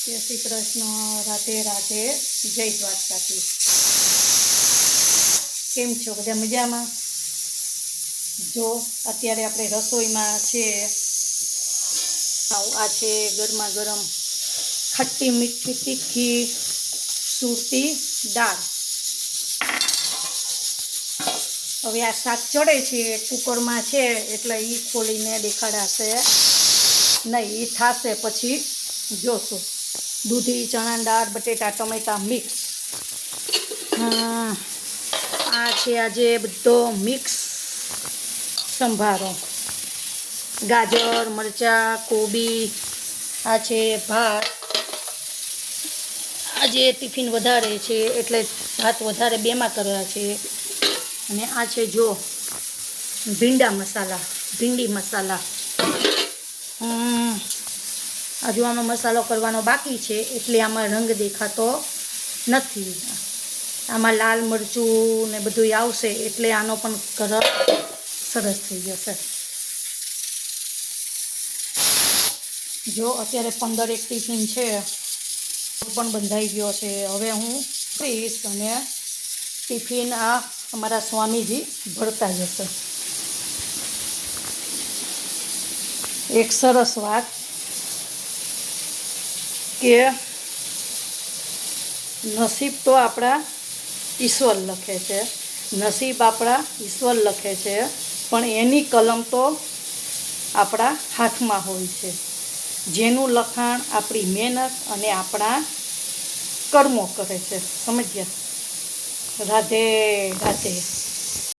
જય શ્રી કૃષ્ણ, રાધે રાધે, જય દ્વારકાધીશ। કેમ છો બધા? મજામાં? જો અત્યારે આપણે રસોઈમાં છે આ છે ગરમા ગરમ ખટ્ટી મીઠી તીખી સુરતી દાળ। હવે આ શાક ચડે છે કુકરમાં છે એટલે એ ખોલીને દેખાડાશે નહીં, એ થશે પછી જોશું। દૂધી ચણા દાળ બટેટા ટમેટા મિક્સ, આ છે આજે બધો મિક્સ સંભારો, ગાજર મરચાં કોબી, આ છે ભાત। આજે ટિફિન વધારે છે એટલે ભાત વધારે બેમાં કર્યા છે। અને આ છે જો ભીંડા મસાલા, ભીંડી મસાલા। હજુ આમાં મસાલો કરવાનો બાકી છે એટલે આમાં રંગ દેખાતો નથી। આમાં લાલ મરચું ને બધું આવશે એટલે આનો પણ કલર સરસ થઈ જશે। જો અત્યારે 15 ટિફિન છે પણ બંધાઈ ગયો છે। હવે હું ફ્રીશ અને ટિફિન આ અમારા સ્વામીજી ભરતા જશે। એક સરસ વાત કે નસીબ તો આપણા ઈશ્વર લખે છે, નસીબ આપણા ઈશ્વર લખે છે, પણ એની કલમ તો આપણા હાથમાં હોય છે। જેનું લખાણ આપણી મહેનત અને આપણા કર્મો કરે છે। સમજ્યા? રાધે રાધે।